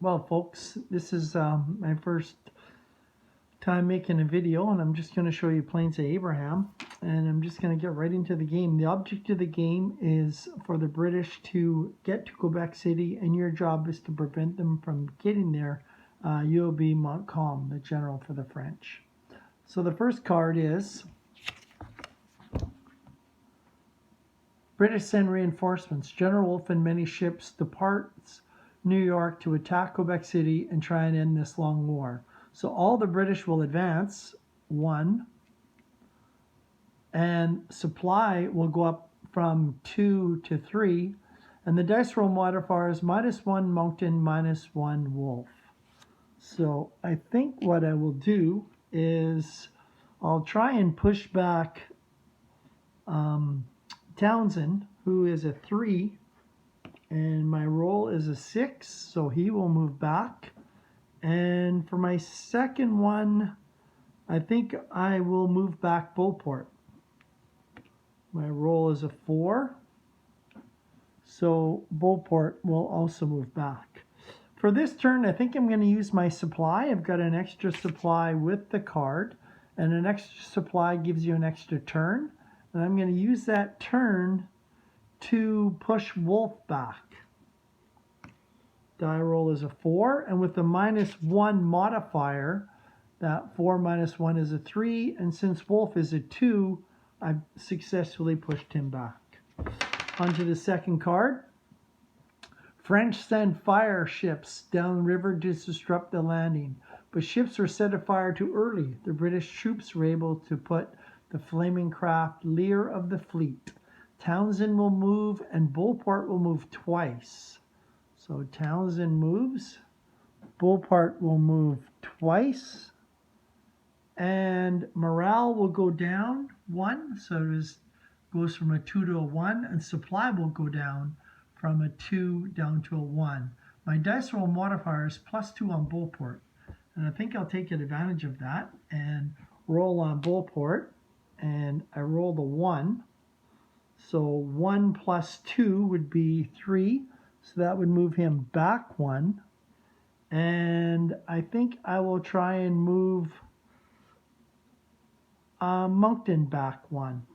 Well, folks, this is my first time making a video, and I'm just going to show you Plains of Abraham, and I'm just going to get right into the game. The object of the game is for the British to get to Quebec City, and your job is to prevent them from getting there. You'll be Montcalm, the general for the French. So the first card is British send reinforcements. General Wolfe and many ships departs New York to attack Quebec City and try and end this long war. So all the British will advance, 1, and supply will go up from 2 to 3, and the dice roll modifier is -1 Moncton, -1 Wolfe. So I think what I will do is I'll try and push back Townsend, who is a 3, and my roll is a 6, so he will move back. And for my second one, I think I will move back Beauport. My roll is a 4, so Beauport will also move back. For this turn, I think I'm going to use my supply. I've got an extra supply with the card, and an extra supply gives you an extra turn. And I'm going to use that turn to push Wolfe back. Die roll is a 4, and with the -1 modifier, that 4 minus 1 is a 3, and since Wolfe is a 2, I've successfully pushed him back. On to the second card. French send fire ships downriver to disrupt the landing, but ships were set afire too early. The British troops were able to put the flaming craft leer of the fleet. Townsend will move, and Beauport will move twice. So Townsend moves, Beauport will move twice, and morale will go down 1, so it goes from a 2 to a 1, and supply will go down from a 2 down to a 1. My dice roll modifier is +2 on Beauport, and I think I'll take advantage of that and roll on Beauport, and I roll the 1. So 1 plus 2 would be 3, so that would move him back 1. And I think I will try and move Moncton back 1.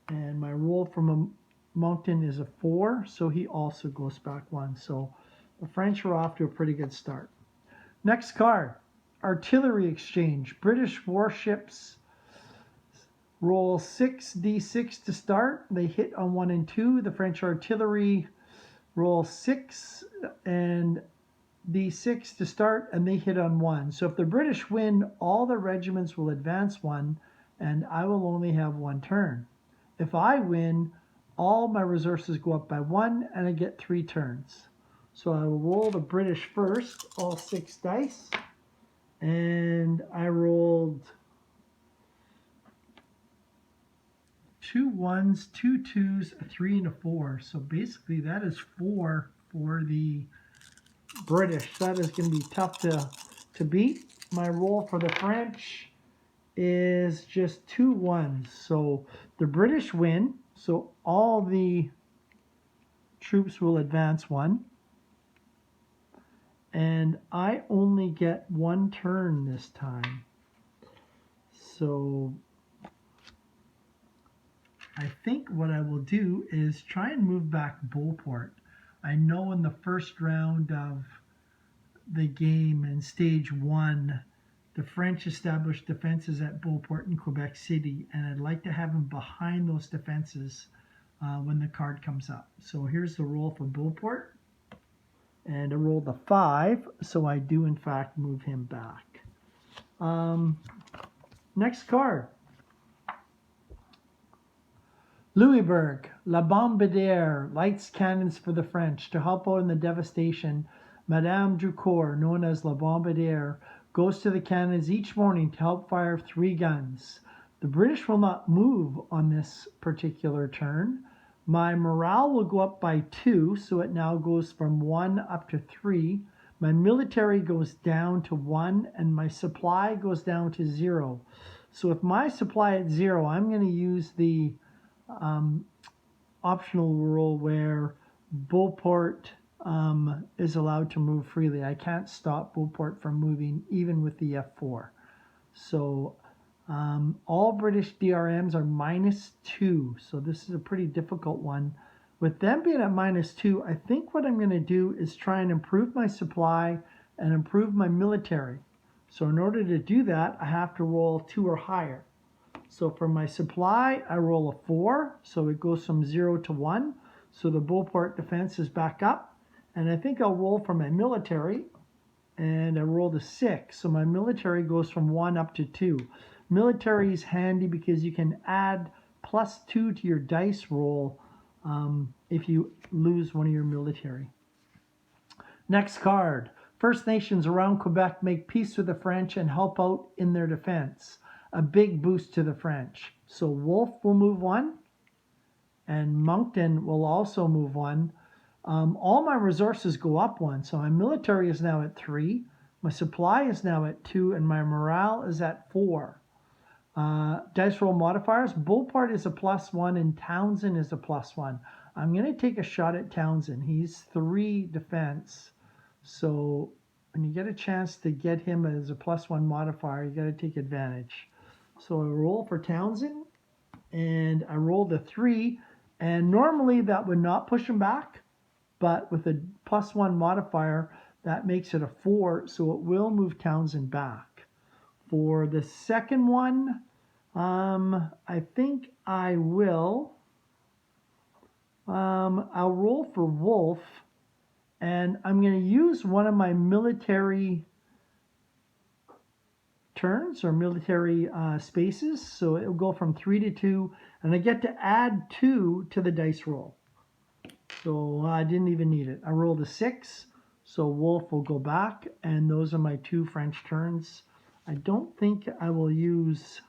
And my roll from Moncton is a 4, so he also goes back 1. So the French are off to a pretty good start. Next card, artillery exchange. British warships roll 6d6 to start. They hit on 1 and 2. The French artillery roll 6 and d6 to start, and they hit on 1. So if the British win, all the regiments will advance 1, and I will only have 1 turn. If I win, all my resources go up by 1, and I get 3 turns. So I will roll the British first, all 6 dice, and I rolled 2 1s, 2 2s, a 3, and a 4. So basically that is 4 for the British. That is going to be tough to beat. My roll for the French is just 2 1s. So the British win. So all the troops will advance 1. And I only get 1 turn this time. So I think what I will do is try and move back Beauport. I know in the first round of the game in stage 1, the French established defenses at Beauport in Quebec City, and I'd like to have them behind those defenses when the card comes up. So here's the roll for Beauport, and I rolled a 5, so I do in fact move him back. Next card. Louisbourg, La Bombardière lights cannons for the French. To help out in the devastation, Madame Drucourt, known as La Bombardière, goes to the cannons each morning to help fire 3 guns. The British will not move on this particular turn. My morale will go up by 2, so it now goes from 1 up to 3. My military goes down to 1, and my supply goes down to 0. So with my supply at 0, I'm going to use the optional rule where Beauport is allowed to move freely. I can't stop Beauport from moving even with the F4. So all British DRMs are -2. So this is a pretty difficult one. With them being at -2, I think what I'm going to do is try and improve my supply and improve my military. So in order to do that, I have to roll 2 or higher. So for my supply, I roll a 4, so it goes from 0 to 1. So the Beauport defense is back up. And I think I'll roll for my military, and I rolled a 6. So my military goes from 1 up to 2. Military is handy because you can add +2 to your dice roll if you lose one of your military. Next card. First Nations around Quebec make peace with the French and help out in their defense. A big boost to the French. So Wolfe will move 1, and Moncton will also move 1. All my resources go up 1, so my military is now at 3, my supply is now at 2, and my morale is at 4. Dice roll modifiers. Beauport is a +1 and Townsend is a +1. I'm going to take a shot at Townsend. He's 3 defense. So when you get a chance to get him as a +1 modifier, you got to take advantage. So I roll for Townsend, and I rolled a 3, and normally that would not push him back, but with a +1 modifier, that makes it a 4, so it will move Townsend back. For the second one, I think I will. I'll roll for Wolfe, and I'm going to use one of my military turns or military spaces. So it will go from 3 to 2, and I get to add 2 to the dice roll. So I didn't even need it. I rolled a 6, so Wolfe will go back, and those are my 2 French turns. I don't think I will use...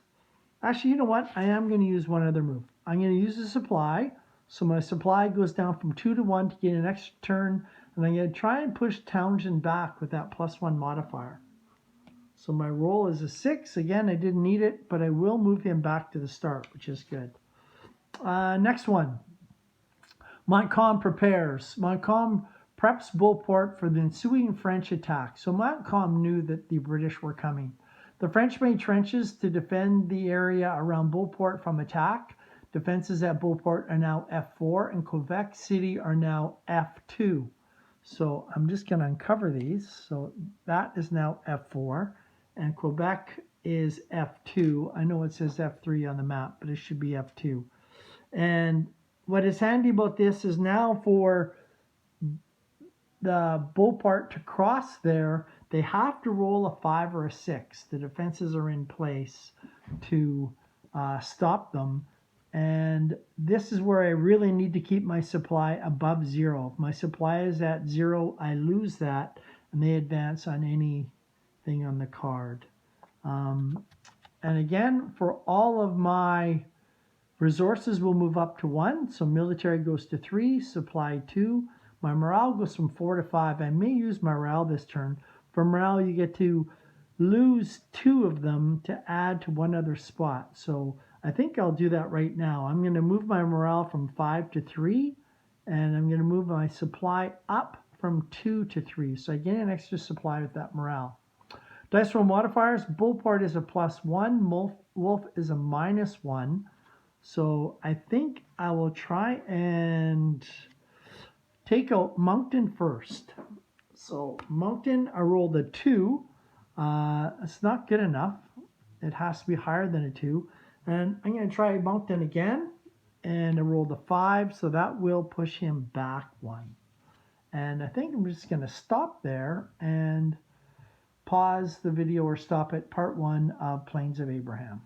Actually, you know what? I am going to use one other move. I'm going to use a supply. So my supply goes down from 2 to 1 to get an extra turn, and I'm going to try and push Townsend back with that +1 modifier. So my roll is a 6. Again, I didn't need it, but I will move him back to the start, which is good. Next one. Montcalm prepares. Montcalm preps Beauport for the ensuing French attack. So Montcalm knew that the British were coming. The French made trenches to defend the area around Beauport from attack. Defenses at Beauport are now F4, and Quebec City are now F2. So I'm just going to uncover these. So that is now F4, and Quebec is F2. I know it says F3 on the map, but it should be F2. And what is handy about this is now for the Beauport to cross there, they have to roll a 5 or a 6. The defenses are in place to stop them. And this is where I really need to keep my supply above 0. If my supply is at 0, I lose that, and they advance on anything on the card. And again, for all of my resources will move up to 1. So military goes to 3, supply 2. My morale goes from 4 to 5. I may use morale this turn. For morale, you get to lose 2 of them to add to one other spot. So I think I'll do that right now. I'm going to move my morale from 5 to 3, and I'm going to move my supply up from 2 to 3. So I get an extra supply with that morale. Dice roll modifiers. Beauport is a +1. Wolfe is a -1. So I think I will try and take out Moncton first. So Moncton, I rolled a 2. It's not good enough. It has to be higher than a 2. And I'm going to try Moncton again. And I rolled a 5, so that will push him back 1. And I think I'm just going to stop there and pause the video or stop at part 1 of Plains of Abraham.